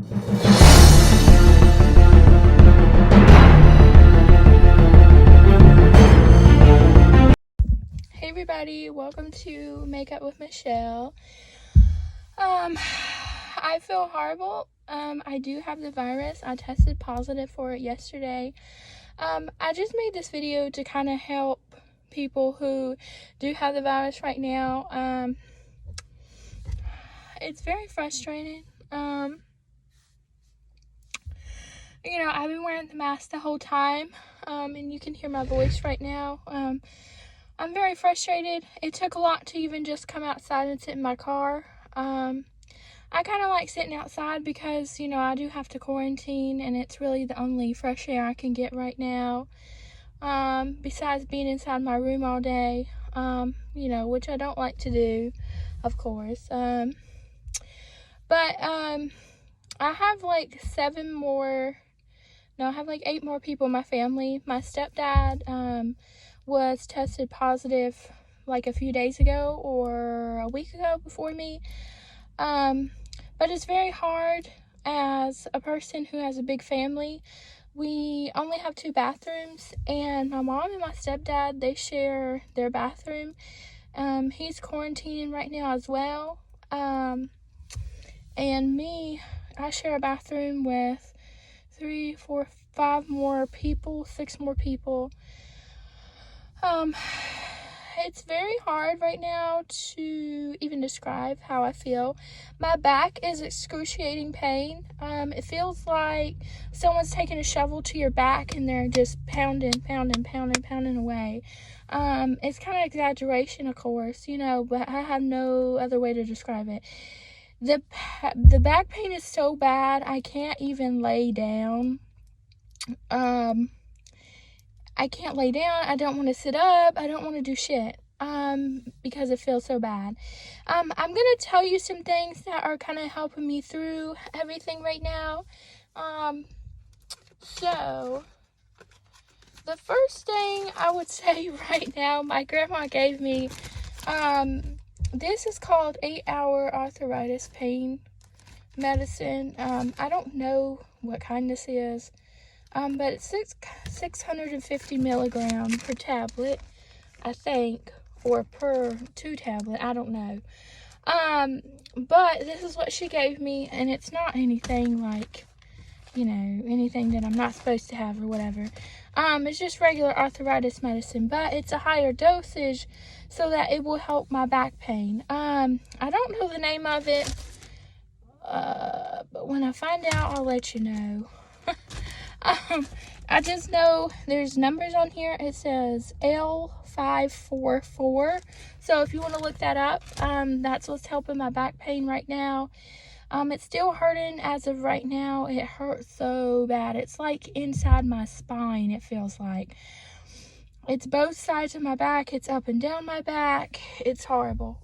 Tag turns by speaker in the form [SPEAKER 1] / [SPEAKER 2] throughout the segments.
[SPEAKER 1] Hey everybody, welcome to Makeup with Michelle. I feel horrible. I do have the virus. I tested positive for it yesterday. I just made this video to kind of help people who do have the virus right now. It's very frustrating. I've been wearing the mask the whole time, and you can hear my voice right now. I'm very frustrated. It took a lot to even just come outside and sit in my car. I kind of like sitting outside because, I do have to quarantine, and it's really the only fresh air I can get right now. Besides being inside my room all day, which I don't like to do, of course. I have like 8 more people in my family. My stepdad, was tested positive like a few days ago or a week ago before me. But it's very hard as a person who has a big family. We only have 2 bathrooms, and my mom and my stepdad, they share their bathroom. He's quarantining right now as well. And me, I share a bathroom with 3, 4, 5 more people, 6 more people. It's very hard right now to even describe how I feel. My back is excruciating pain. It feels like someone's taking a shovel to your back and they're just pounding away. It's kind of exaggeration, of course, but I have no other way to describe it. The back pain is so bad, I can't even lay down. I can't lay down. I don't want to sit up. I don't want to do shit because it feels so bad. I'm going to tell you some things that are kind of helping me through everything right now. So the first thing I would say right now, my grandma gave me, this is called 8-hour arthritis pain medicine. I don't know what kind this is. But it's 650 milligrams per tablet, I think, or per 2 tablet, I don't know. But this is what she gave me, and it's not anything like, anything that I'm not supposed to have or whatever. It's just regular arthritis medicine, but it's a higher dosage so that it will help my back pain. I don't know the name of it, but when I find out, I'll let you know. I just know there's numbers on here. It says L544. So if you want to look that up, that's what's helping my back pain right now. It's still hurting as of right now. It hurts so bad. It's like inside my spine, it feels like. It's both sides of my back. It's up and down my back. It's horrible.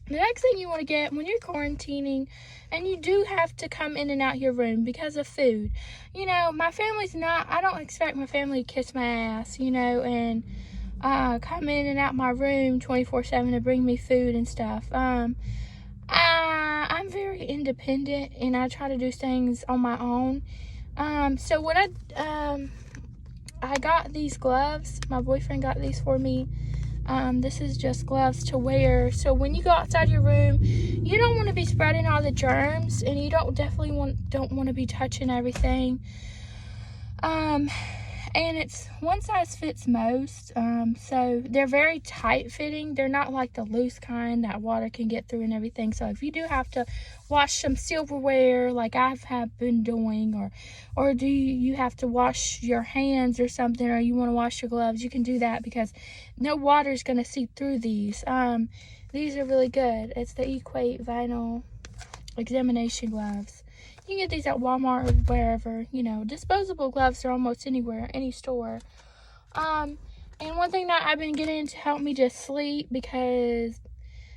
[SPEAKER 1] The next thing you want to get when you're quarantining, and you do have to come in and out your room because of food. My family's I don't expect my family to kiss my ass, and come in and out my room 24/7 to bring me food and stuff. I'm very independent, and I try to do things on my own. So what I got these gloves. My boyfriend got these for me. This is just gloves to wear. So when you go outside your room, you don't want to be spreading all the germs, and you don't want to be touching everything. And it's one size fits most. So they're very tight fitting. They're not like the loose kind that water can get through and everything. So if you do have to wash some silverware like have been doing, or do you have to wash your hands or something, or you want to wash your gloves, you can do that because no water is going to seep through these. These are really good. It's the Equate Vinyl Examination Gloves. You can get these at Walmart or wherever. Disposable gloves are almost anywhere, any store. And one thing that I've been getting to help me just sleep, because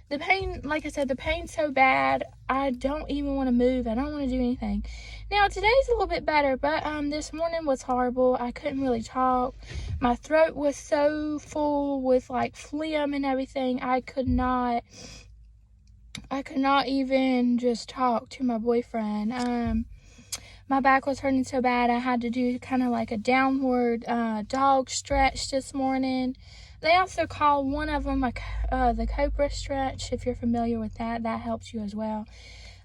[SPEAKER 1] the pain, like I said, the pain's so bad, I don't even want to move. I don't want to do anything. Now, today's a little bit better, but this morning was horrible. I couldn't really talk. My throat was so full with, like, phlegm and everything. I could not I could not even just talk to my boyfriend. My back was hurting so bad I had to do kind of like a downward dog stretch this morning. They also call one of them the cobra stretch. If you're familiar with that, that helps you as well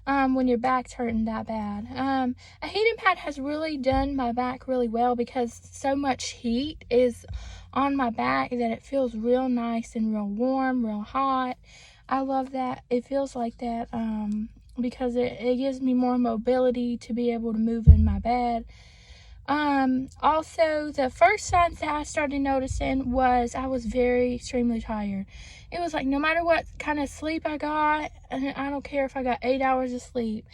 [SPEAKER 1] when your back's hurting that bad. A heating pad has really done my back really well because so much heat is on my back that it feels real nice and real warm, real hot. I love that. It feels like that because it gives me more mobility to be able to move in my bed. Also, the first signs that I started noticing was I was very extremely tired. It was like no matter what kind of sleep I got, and I don't care if I got 8 hours of sleep,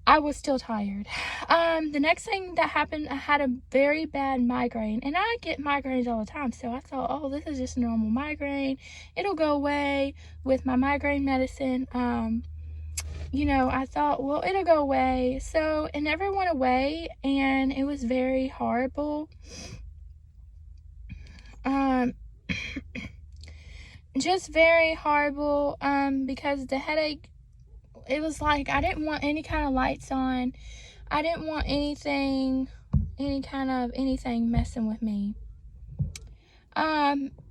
[SPEAKER 1] I was still tired. The next thing that happened, I had a very bad migraine, and I get migraines all the time, so I thought, oh, this is just a normal migraine. It'll go away with my migraine medicine. I thought, well, it'll go away. So it never went away, and it was very horrible. Just very horrible, because the headache, it was like I didn't want any kind of lights on. I didn't want anything messing with me.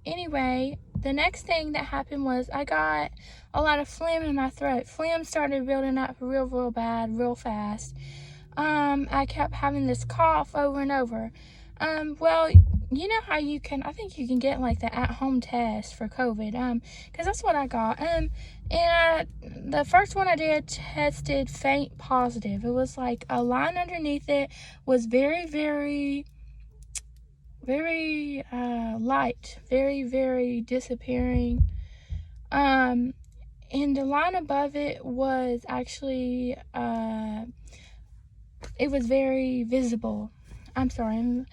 [SPEAKER 1] Anyway, the next thing that happened was I got a lot of phlegm in my throat. Phlegm started building up real bad, real fast. I kept having this cough over and over. Well, you know how I think you can get like the at-home test for COVID, because that's what I got. And the first one I did tested faint positive. It was like a line underneath it was very light, very disappearing. And the line above it was actually, it was very visible. I'm sorry.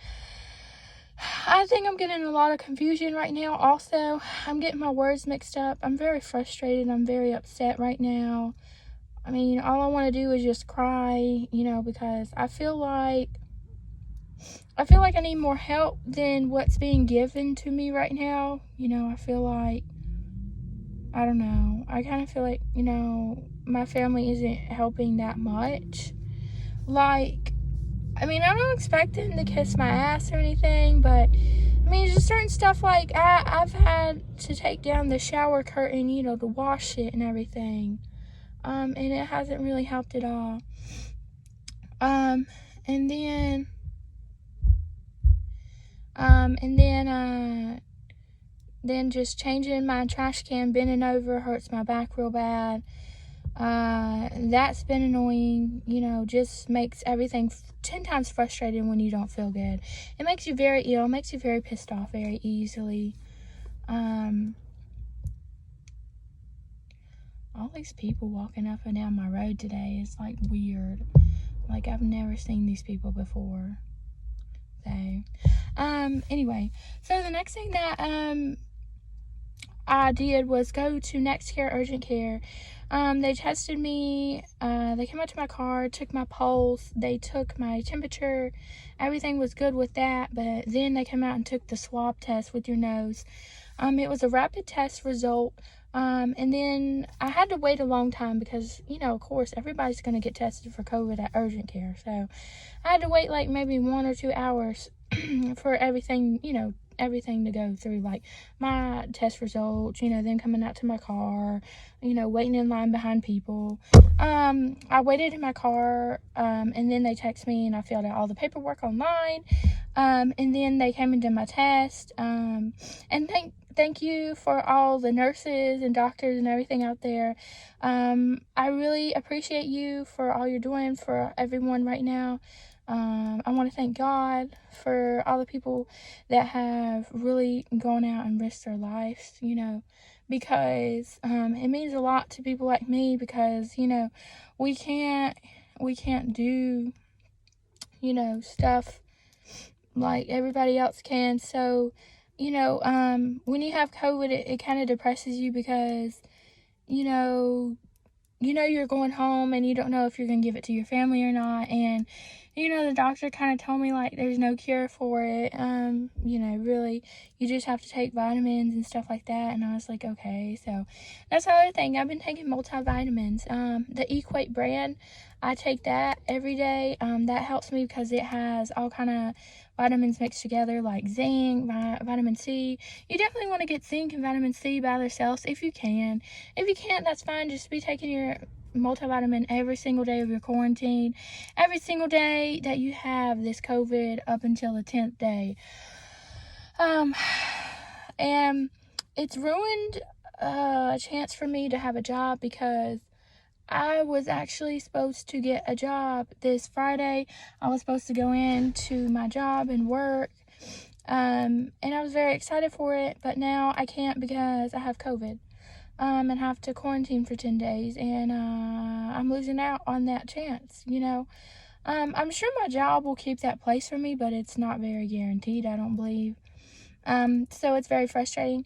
[SPEAKER 1] I think I'm getting a lot of confusion right now. Also, I'm getting my words mixed up. I'm very frustrated. I'm very upset right now. I mean, all I want to do is just cry, because I feel like I need more help than what's being given to me right now. I feel like, I don't know. I kind of feel like, my family isn't helping that much. Like, I mean, I'm not expecting to kiss my ass or anything, but I mean, just certain stuff like I've had to take down the shower curtain, to wash it and everything. And it hasn't really helped at all. And then just changing my trash can, bending over, hurts my back real bad. That's been annoying, just makes everything 10 times frustrating when you don't feel good. It makes you very ill, makes you very pissed off very easily. All these people walking up and down my road today is like weird. Like I've never seen these people before. So, anyway, so the next thing that, I did was go to Next Care Urgent Care. They tested me, they came out to my car, took my pulse, they took my temperature, everything was good with that, but then they came out and took the swab test with your nose. It was a rapid test result, and then I had to wait a long time because, of course, everybody's going to get tested for COVID at urgent care, so I had to wait like maybe 1 or 2 hours for everything, everything to go through, like my test results, them coming out to my car, waiting in line behind people. I waited in my car, and then they texted me and I filled out all the paperwork online. And then they came and did my test. And thank you for all the nurses and doctors and everything out there. I really appreciate you for all you're doing for everyone right now. I want to thank God for all the people that have really gone out and risked their lives, because it means a lot to people like me because, we can't do, stuff like everybody else can. So, when you have COVID, it kind of depresses you because, you know you're going home and you don't know if you're going to give it to your family or not. And, you know, the doctor kind of told me, like, there's no cure for it. You know, really, you just have to take vitamins and stuff like that. And I was like, okay. So that's the other thing. I've been taking multivitamins. The Equate brand, I take that every day. That helps me because it has all kind of vitamins mixed together, like zinc, vitamin C. You definitely want to get zinc and vitamin C by themselves if you can. If you can't, that's fine. Just be taking your multivitamin every single day of your quarantine, every single day that you have this COVID up until the 10th day. And it's ruined a chance for me to have a job because I was actually supposed to get a job this Friday. I was supposed to go into my job and work. And I was very excited for it, but now I can't because I have COVID. And have to quarantine for 10 days, and I'm losing out on that chance, you know. I'm sure my job will keep that place for me, but it's not very guaranteed, I don't believe. So it's very frustrating.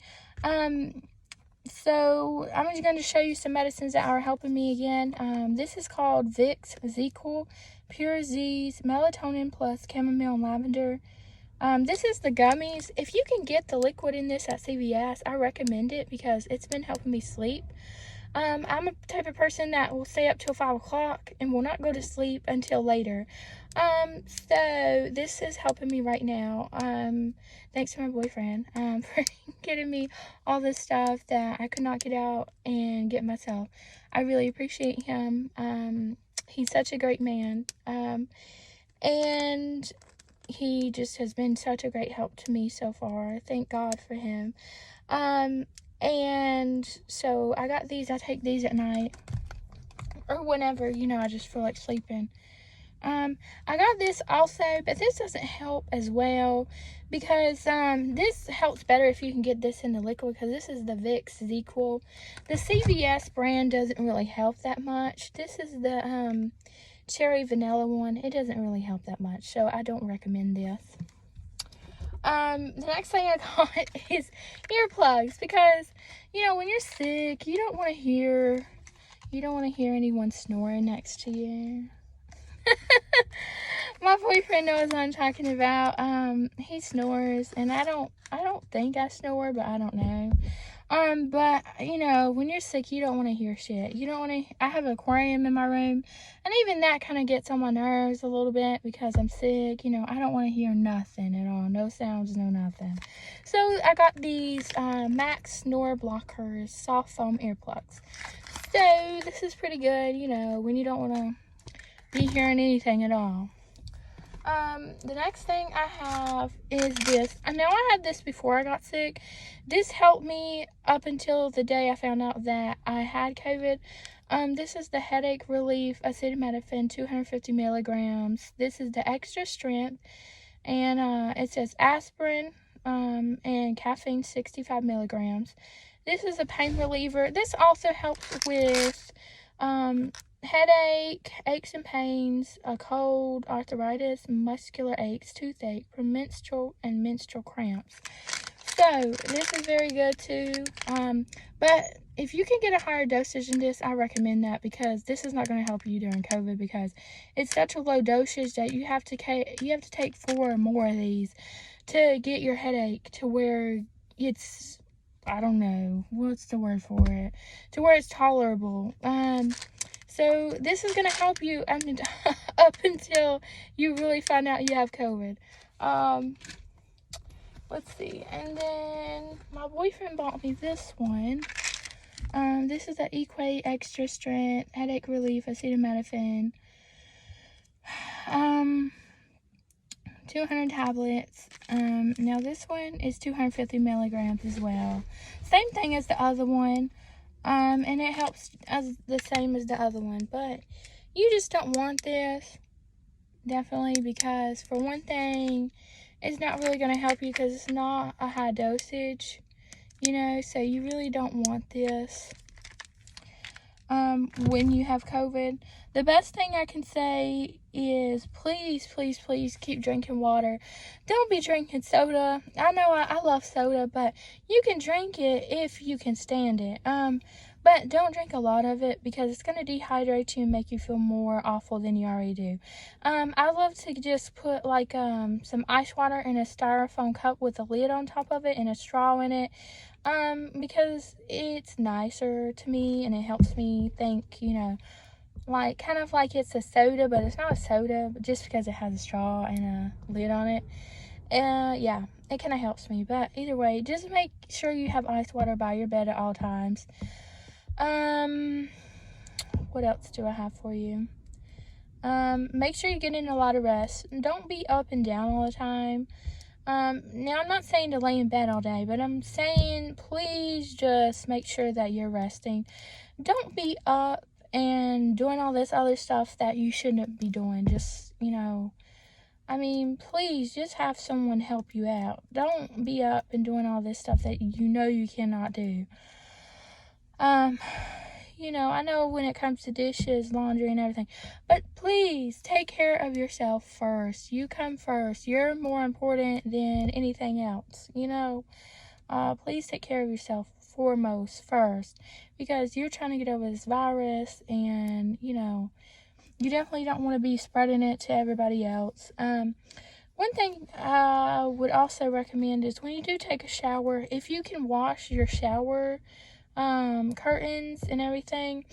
[SPEAKER 1] So I'm just going to show you some medicines that are helping me again. This is called Vicks ZzzQuil Pure Z's Melatonin Plus Chamomile and Lavender. This is the gummies. If you can get the liquid in this at CVS, I recommend it because it's been helping me sleep. I'm a type of person that will stay up till 5 o'clock and will not go to sleep until later. So this is helping me right now. Thanks to my boyfriend, for getting me all this stuff that I could not get out and get myself. I really appreciate him. He's such a great man. And he just has been such a great help to me so far. Thank God for him. And so I got these. I take these at night or whenever, you know, I just feel like sleeping. I got this also, but this doesn't help as well because this helps better if you can get this in the liquid, because this is the Vicks ZzzQuil. The CVS brand doesn't really help that much. This is the cherry vanilla one. It doesn't really help that much, so I don't recommend this. The next thing I got is earplugs, because, you know, when you're sick, you don't want to hear anyone snoring next to you. My boyfriend knows what I'm talking about. He snores, and I don't think I snore, but I don't know. But, you know, when you're sick, you don't want to hear shit. You don't want to, I have an aquarium in my room, and even that kind of gets on my nerves a little bit because I'm sick. You know, I don't want to hear nothing at all. No sounds, no nothing. So, I got these Max Snore Blockers soft foam earplugs. So, this is pretty good, you know, when you don't want to be hearing anything at all. The next thing I have is this. I know I had this before I got sick. This helped me up until the day I found out that I had COVID. This is the headache relief acetaminophen, 250 milligrams. This is the extra strength, and it says aspirin and caffeine, 65 milligrams. This is a pain reliever. This also helps with headache, aches and pains, a cold, arthritis, muscular aches, toothache, premenstrual and menstrual cramps. So this is very good too. But if you can get a higher dosage than this, I recommend that, because this is not going to help you during COVID, because it's such a low dosage that you have to take 4 or more of these to get your headache to where it's, I don't know, what's the word for it, to where it's tolerable. So this is going to help you up until you really find out you have COVID. Let's see. And then my boyfriend bought me this one. This is the Equate Extra Strength Headache Relief Acetaminophen. 200 tablets. Now this one is 250 milligrams as well. Same thing as the other one. And it helps as the same as the other one, but you just don't want this, definitely, because for one thing, it's not really going to help you because it's not a high dosage, you know, so you really don't want this when you have COVID. The best thing I can say is please, please, please keep drinking water. Don't be drinking soda. I know I love soda, but you can drink it if you can stand it. But don't drink a lot of it because it's going to dehydrate you and make you feel more awful than you already do. I love to just put like some ice water in a styrofoam cup with a lid on top of it and a straw in it, because it's nicer to me and it helps me think, like kind of like it's a soda, but it's not a soda, but just because it has a straw and a lid on it. Yeah, it kind of helps me. But either way, just make sure you have ice water by your bed at all times. What else do I have for you? Make sure you get in a lot of rest. Don't be up and down all the time. Now I'm not saying to lay in bed all day, but I'm saying please just make sure that you're resting. Don't be up and doing all this other stuff that you shouldn't be doing. Just, please just have someone help you out. Don't be up and doing all this stuff that you cannot do. I know when it comes to dishes, laundry, and everything, but please take care of yourself first. You come first. You're more important than anything else, Please take care of yourself first, because you're trying to get over this virus, and, you definitely don't want to be spreading it to everybody else. One thing I would also recommend is when you do take a shower, if you can wash your shower curtains and everything,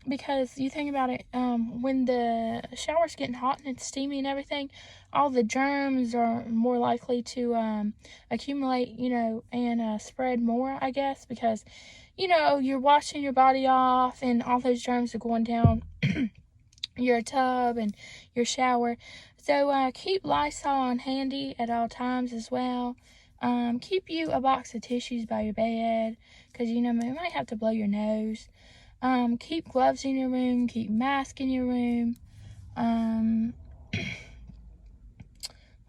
[SPEAKER 1] because you think about it, when the shower's getting hot and it's steamy and everything, all the germs are more likely to accumulate, and spread more, I guess, because you're washing your body off and all those germs are going down your tub and your shower. So keep Lysol on handy at all times as well. Keep you a box of tissues by your bed, because you might have to blow your nose. Keep gloves in your room. Keep masks in your room.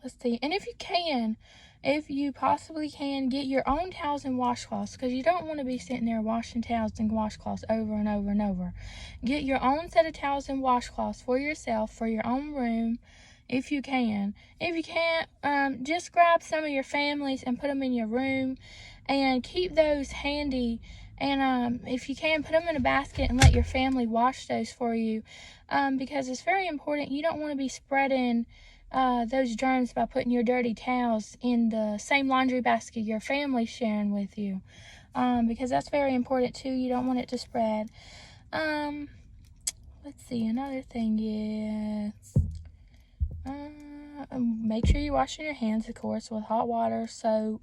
[SPEAKER 1] Let's see. And if you possibly can, get your own towels and washcloths, because you don't want to be sitting there washing towels and washcloths over and over and over. Get your own set of towels and washcloths for yourself, for your own room, if you can. If you can't, just grab some of your families and put them in your room, and keep those handy. And if you can, put them in a basket and let your family wash those for you, because it's very important. You don't want to be spreading those germs by putting your dirty towels in the same laundry basket your family's sharing with you, because that's very important too. You don't want it to spread. Let's see, another thing is, make sure you're washing your hands, of course, with hot water, soap.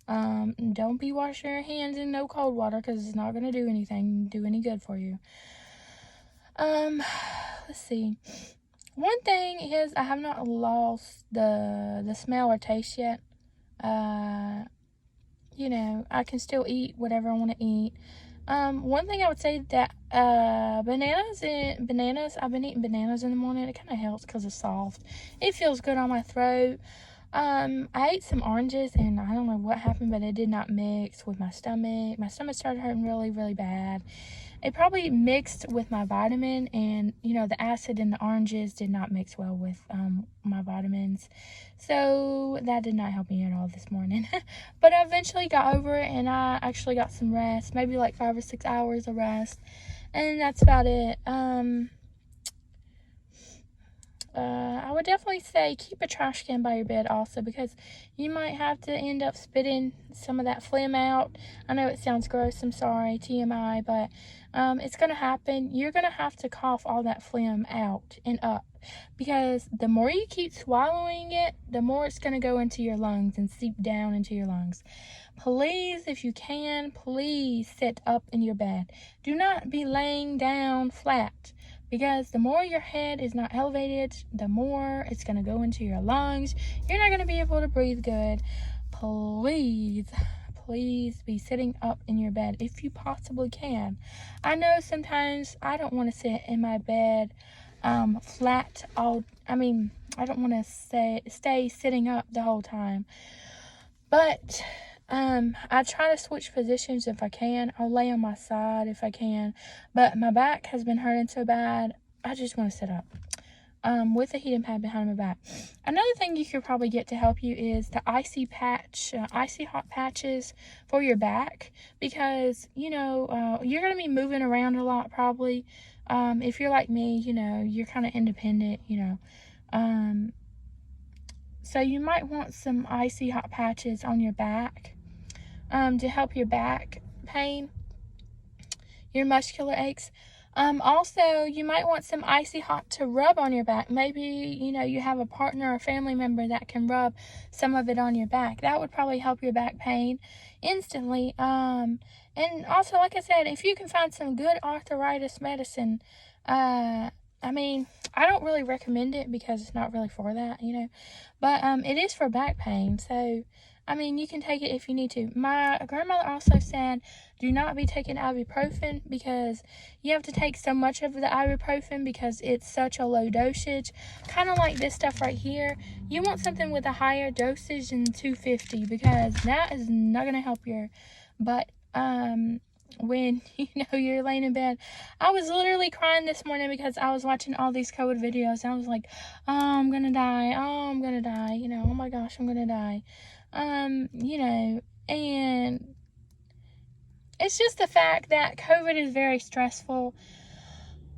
[SPEAKER 1] Don't be washing your hands in no cold water, because it's not going to do any good for you. Let's see. One thing is, I have not lost the smell or taste yet. I can still eat whatever I want to eat. One thing I would say that bananas, I've been eating bananas in the morning. It kind of helps because it's soft. It feels good on my throat. I ate some oranges, and I don't know what happened, but it did not mix with my stomach. My stomach started hurting really, really bad. It probably mixed with my vitamin, and, the acid in the oranges did not mix well with my vitamins. So that did not help me at all this morning. But I eventually got over it, and I actually got some rest, maybe like 5 or 6 hours of rest. And that's about it. I would definitely say keep a trash can by your bed also, because you might have to end up spitting some of that phlegm out. I know it sounds gross, I'm sorry, TMI, but it's going to happen. You're going to have to cough all that phlegm out and up, because the more you keep swallowing it, the more it's going to go into your lungs and seep down into your lungs. Please, if you can, please sit up in your bed. Do not be laying down flat, because the more your head is not elevated, the more it's going to go into your lungs. You're not going to be able to breathe good. Please be sitting up in your bed if you possibly can. I know sometimes I don't want to sit in my bed flat I don't want to stay sitting up the whole time. But I try to switch positions if I can. I'll lay on my side if I can. But my back has been hurting so bad, I just want to sit up with a heating pad behind my back. Another thing you could probably get to help you is the icy pack icy hot patches for your back, because, you know, you're going to be moving around a lot probably. If you're like me, you know, you're kind of independent, you know. So you might want some icy hot patches on your back to help your back pain, your muscular aches. Also, you might want some icy hot to rub on your back. Maybe, you know, you have a partner or family member that can rub some of it on your back. That would probably help your back pain instantly. And also, like I said, if you can find some good arthritis medicine, I mean, I don't really recommend it because it's not really for that, you know, but it is for back pain. So, I mean, you can take it if you need to. My grandmother also said, do not be taking ibuprofen, because you have to take so much of the ibuprofen because it's such a low dosage. Kind of like this stuff right here. You want something with a higher dosage than 250, because that is not going to help your butt. When, you know, you're laying in bed. I was literally crying this morning because I was watching all these COVID videos. And I was like, oh, I'm gonna die. Oh, I'm gonna die. You know, oh my gosh, I'm gonna die. You know, and it's just the fact that COVID is very stressful.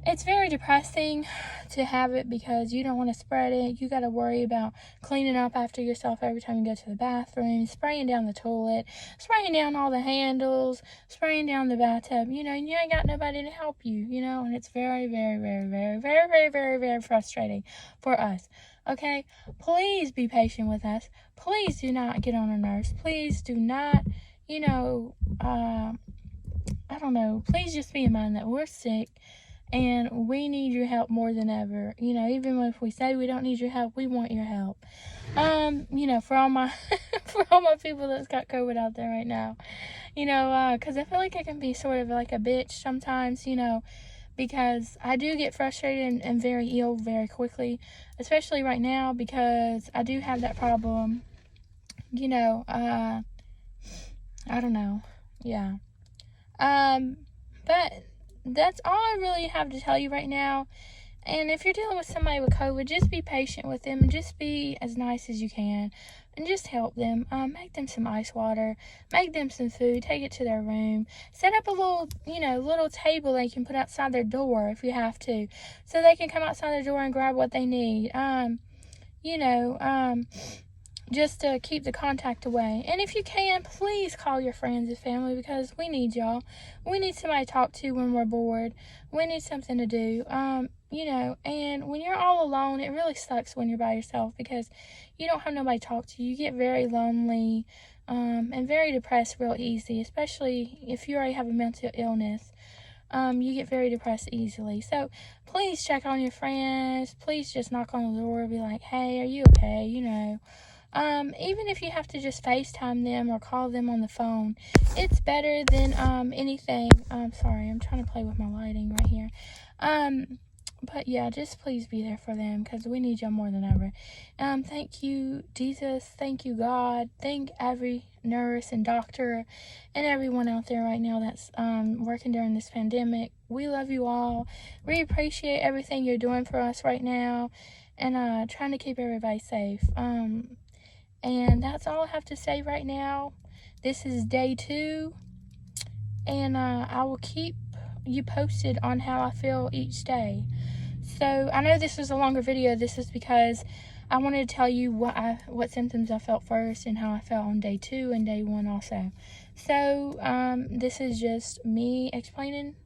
[SPEAKER 1] It's very depressing to have it because you don't want to spread it. You got to worry about cleaning up after yourself every time you go to the bathroom, spraying down the toilet, spraying down all the handles, spraying down the bathtub, you know, and you ain't got nobody to help you, you know, and it's very, very, very, very, very, very, very, very frustrating for us. Okay, please be patient with us. Please do not get on our nerves. Please do not, you know, I don't know, please just be in mind that we're sick. And we need your help more than ever. You know, even if we say we don't need your help, we want your help. You know, for all my for all my people that's got COVID out there right now. You know, because I feel like I can be sort of like a bitch sometimes, you know, because I do get frustrated and very ill very quickly, especially right now because I do have that problem. You know, I don't know. Yeah. But that's all I really have to tell you right now. And if you're dealing with somebody with COVID, just be patient with them and just be as nice as you can and just help them. Make them some ice water, make them some food, take it to their room, set up a little, you know, little table they can put outside their door if you have to, so they can come outside their door and grab what they need. You know, just to keep the contact away. And if you can, please call your friends and family, because we need y'all. We need somebody to talk to when we're bored. We need something to do. You know, and when you're all alone, it really sucks when you're by yourself because you don't have nobody to talk to. You get very lonely, and very depressed real easy, especially if you already have a mental illness. You get very depressed easily. So please check on your friends. Please just knock on the door and be like, hey, are you okay? You know, even if you have to just FaceTime them or call them on the phone, it's better than, anything. Sorry, I'm trying to play with my lighting right here. But yeah, just please be there for them because we need y'all more than ever. Thank you, Jesus. Thank you, God. Thank every nurse and doctor and everyone out there right now that's, working during this pandemic. We love you all. We appreciate everything you're doing for us right now and, trying to keep everybody safe. And that's all I have to say right now. This is day 2. And I will keep you posted on how I feel each day. So I know this is a longer video. This is because I wanted to tell you what symptoms I felt first and how I felt on day 2 and day 1 also. So this is just me explaining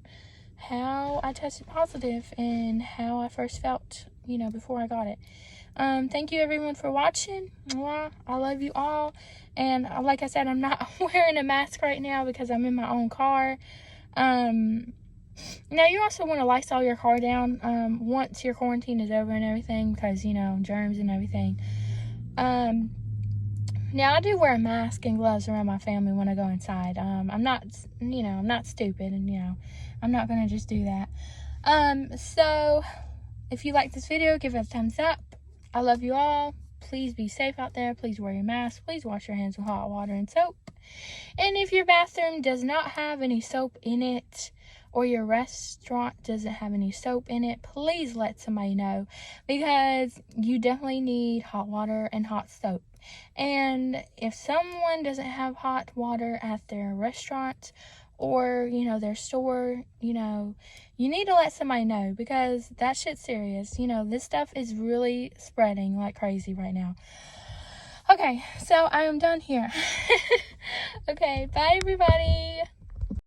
[SPEAKER 1] how I tested positive and how I first felt, you know, before I got it. Thank you everyone for watching. I love you all. And like I said, I'm not wearing a mask right now because I'm in my own car. Now you also want to Lysol your car down, once your quarantine is over and everything, because, you know, germs and everything. Now I do wear a mask and gloves around my family when I go inside. I'm not, you know, I'm not stupid, and, you know, I'm not going to just do that. So if you like this video, give it a thumbs up. I love you all. Please be safe out there. Please wear your mask. Please wash your hands with hot water and soap. And if your bathroom does not have any soap in it, or your restaurant doesn't have any soap in it, please let somebody know, because you definitely need hot water and hot soap. And if someone doesn't have hot water at their restaurant or, their store, you need to let somebody know, because that shit's serious. This stuff is really spreading like crazy right now. Okay, so I am done here. Okay, bye everybody.